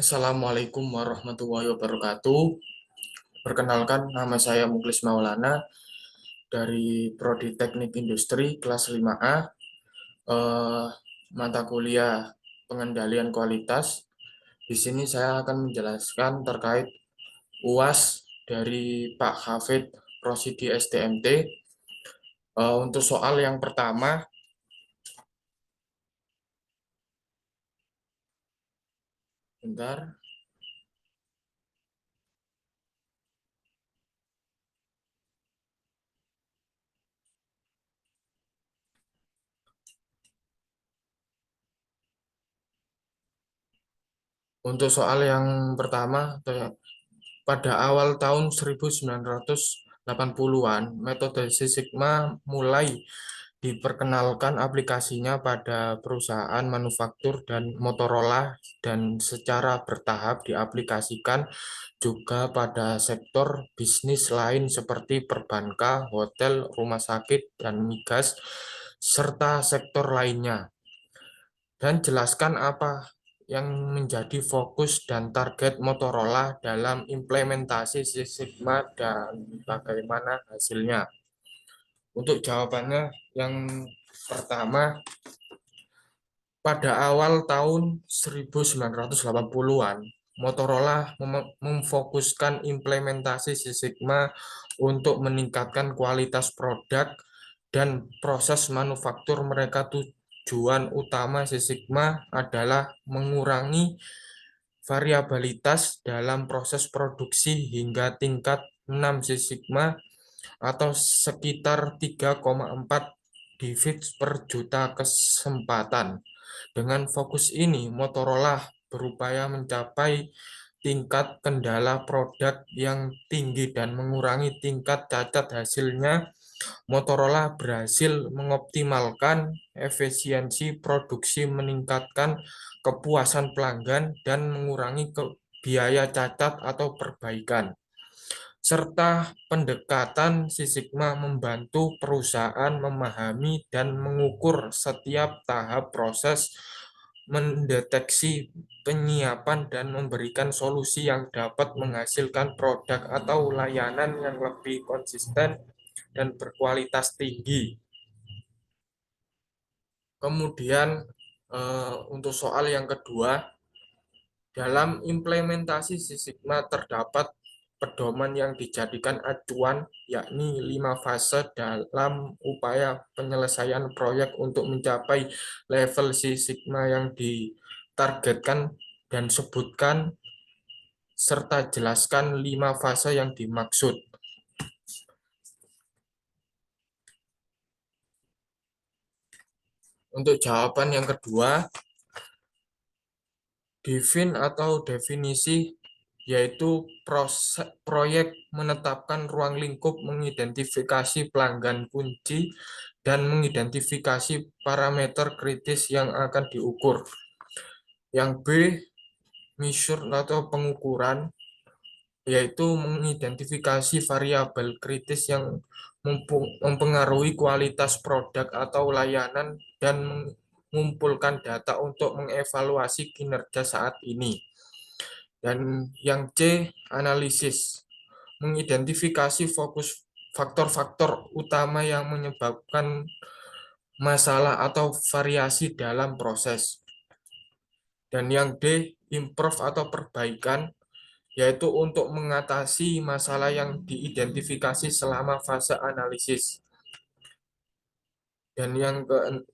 Assalamualaikum warahmatullahi wabarakatuh. Perkenalkan, nama saya Muklis Maulana dari Prodi Teknik Industri kelas 5A, eh, mata kuliah pengendalian kualitas. Di sini saya akan menjelaskan terkait UAS dari Pak Hafid Rosidi STMT. Untuk soal yang pertama, bentar. Untuk soal yang pertama, pada awal tahun 1980-an, metode Six Sigma mulai diperkenalkan aplikasinya pada perusahaan manufaktur dan Motorola dan secara bertahap diaplikasikan juga pada sektor bisnis lain seperti perbankan, hotel, rumah sakit, dan migas, serta sektor lainnya. Dan jelaskan apa yang menjadi fokus dan target Motorola dalam implementasi Six Sigma dan bagaimana hasilnya. Untuk jawabannya yang pertama, pada awal tahun 1980-an, Motorola memfokuskan implementasi Six Sigma untuk meningkatkan kualitas produk dan proses manufaktur mereka. Tujuan utama Six Sigma adalah mengurangi variabilitas dalam proses produksi hingga tingkat 6 Six Sigma atau sekitar 3,4 divits per juta kesempatan. Dengan fokus ini, Motorola berupaya mencapai tingkat kendala produk yang tinggi dan mengurangi tingkat cacat hasilnya. Motorola berhasil mengoptimalkan efisiensi produksi, meningkatkan kepuasan pelanggan, dan mengurangi biaya cacat atau perbaikan serta pendekatan Six Sigma membantu perusahaan memahami dan mengukur setiap tahap proses, mendeteksi penyiapan, dan memberikan solusi yang dapat menghasilkan produk atau layanan yang lebih konsisten dan berkualitas tinggi. Kemudian untuk soal yang kedua, dalam implementasi Six Sigma terdapat pedoman yang dijadikan acuan, yakni 5 fase dalam upaya penyelesaian proyek untuk mencapai level Six Sigma yang ditargetkan, dan sebutkan serta jelaskan 5 fase yang dimaksud. Untuk jawaban yang kedua, definisi yaitu proyek menetapkan ruang lingkup, mengidentifikasi pelanggan kunci, dan mengidentifikasi parameter kritis yang akan diukur. Yang B, measure atau pengukuran, yaitu mengidentifikasi variabel kritis yang mempengaruhi kualitas produk atau layanan dan mengumpulkan data untuk mengevaluasi kinerja saat ini. Dan yang C, analisis, mengidentifikasi fokus faktor-faktor utama yang menyebabkan masalah atau variasi dalam proses. Dan yang D, improve atau perbaikan, yaitu untuk mengatasi masalah yang diidentifikasi selama fase analisis. Dan yang ke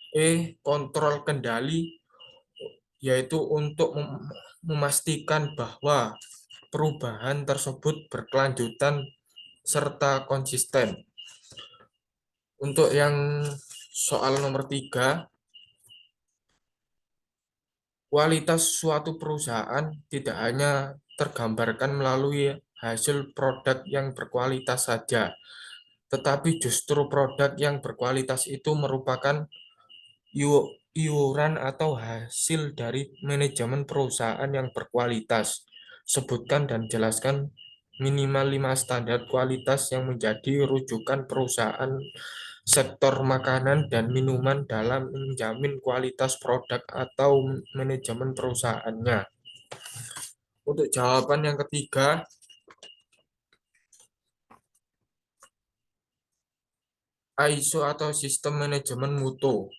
E, kontrol kendali, yaitu untuk memastikan bahwa perubahan tersebut berkelanjutan serta konsisten. Untuk yang soal nomor 3, kualitas suatu perusahaan tidak hanya tergambarkan melalui hasil produk yang berkualitas saja, tetapi justru produk yang berkualitas itu merupakan iuran atau hasil dari manajemen perusahaan yang berkualitas. Sebutkan dan jelaskan minimal 5 standar kualitas yang menjadi rujukan perusahaan sektor makanan dan minuman dalam menjamin kualitas produk atau manajemen perusahaannya. Untuk jawaban yang ketiga, ISO atau Sistem Manajemen Mutu,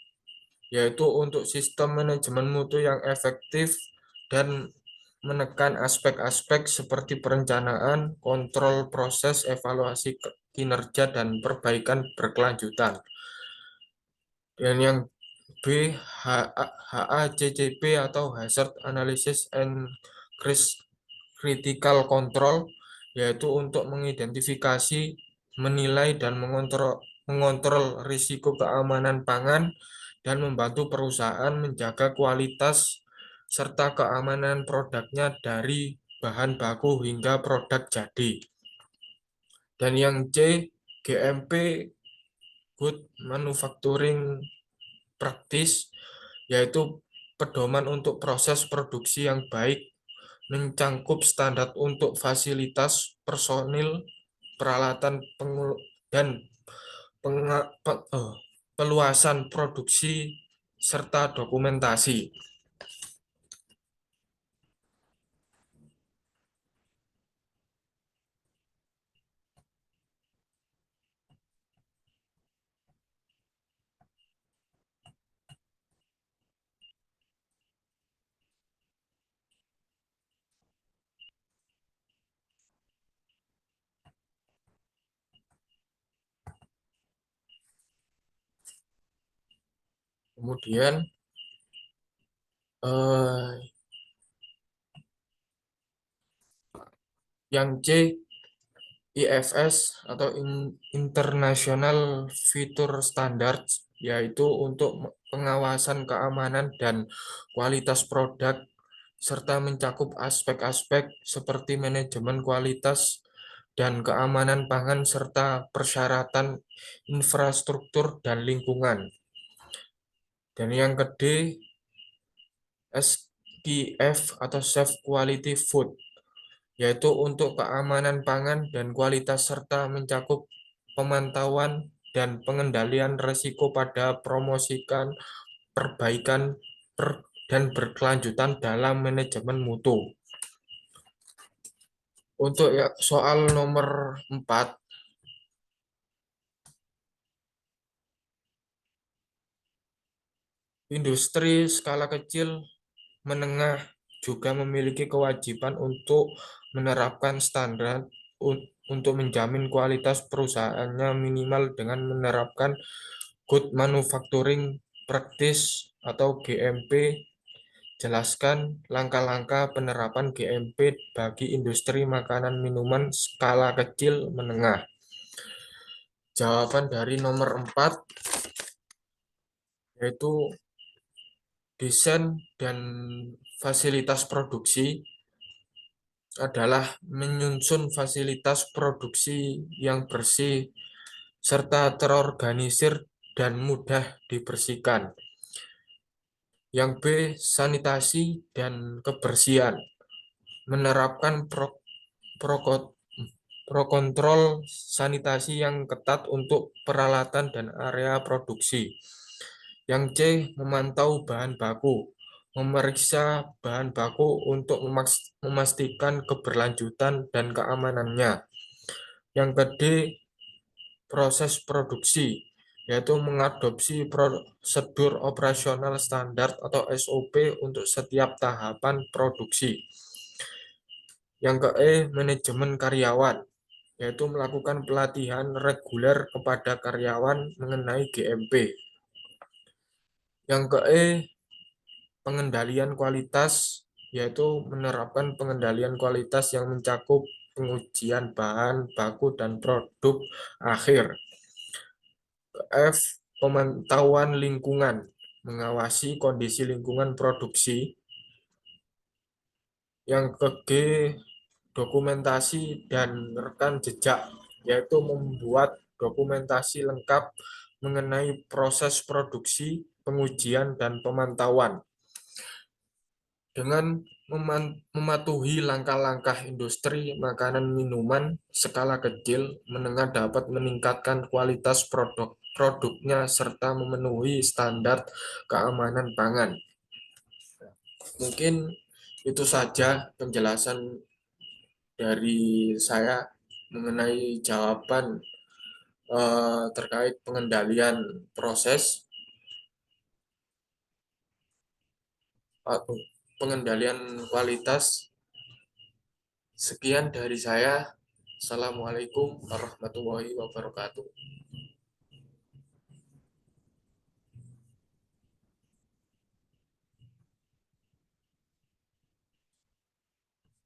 yaitu untuk sistem manajemen mutu yang efektif dan menekan aspek-aspek seperti perencanaan, kontrol proses, evaluasi kinerja, dan perbaikan berkelanjutan. Dan yang B, HACCP atau Hazard Analysis and Critical Control, yaitu untuk mengidentifikasi, menilai, dan mengontrol risiko keamanan pangan dan membantu perusahaan menjaga kualitas serta keamanan produknya dari bahan baku hingga produk jadi. Dan yang C, GMP, Good Manufacturing Practice, yaitu pedoman untuk proses produksi yang baik, mencangkup standar untuk fasilitas, personil, peralatan dan peluasan produksi serta dokumentasi. Kemudian yang C, IFS atau International Feature Standards, yaitu untuk pengawasan keamanan dan kualitas produk serta mencakup aspek-aspek seperti manajemen kualitas dan keamanan pangan serta persyaratan infrastruktur dan lingkungan. Dan yang kedua, SQF atau Safe Quality Food, yaitu untuk keamanan pangan dan kualitas serta mencakup pemantauan dan pengendalian risiko pada promosikan, perbaikan, dan berkelanjutan dalam manajemen mutu. Untuk soal nomor 4, industri skala kecil menengah juga memiliki kewajiban untuk menerapkan standar untuk menjamin kualitas perusahaannya minimal dengan menerapkan Good Manufacturing Practice atau GMP. Jelaskan langkah-langkah penerapan GMP bagi industri makanan minuman skala kecil menengah. Jawaban dari nomor 4 yaitu desain dan fasilitas produksi adalah menyusun fasilitas produksi yang bersih serta terorganisir dan mudah dibersihkan. Yang B, sanitasi dan kebersihan. Menerapkan pro kontrol sanitasi yang ketat untuk peralatan dan area produksi. Yang C, memantau bahan baku. Memeriksa bahan baku untuk memastikan keberlanjutan dan keamanannya. Yang kedua, proses produksi, yaitu mengadopsi prosedur operasional standar atau SOP untuk setiap tahapan produksi. Yang manajemen karyawan, yaitu melakukan pelatihan reguler kepada karyawan mengenai GMP. Yang pengendalian kualitas, yaitu menerapkan pengendalian kualitas yang mencakup pengujian bahan baku dan produk akhir. F, pemantauan lingkungan, mengawasi kondisi lingkungan produksi. Yang G, dokumentasi dan rekam jejak, yaitu membuat dokumentasi lengkap mengenai proses produksi, pengujian, dan pemantauan. Dengan mematuhi langkah-langkah industri makanan minuman skala kecil menengah dapat meningkatkan kualitas produknya serta memenuhi standar keamanan pangan. Mungkin Itu saja penjelasan dari saya mengenai jawaban terkait pengendalian proses atau pengendalian kualitas. Sekian dari saya. Assalamualaikum warahmatullahi wabarakatuh.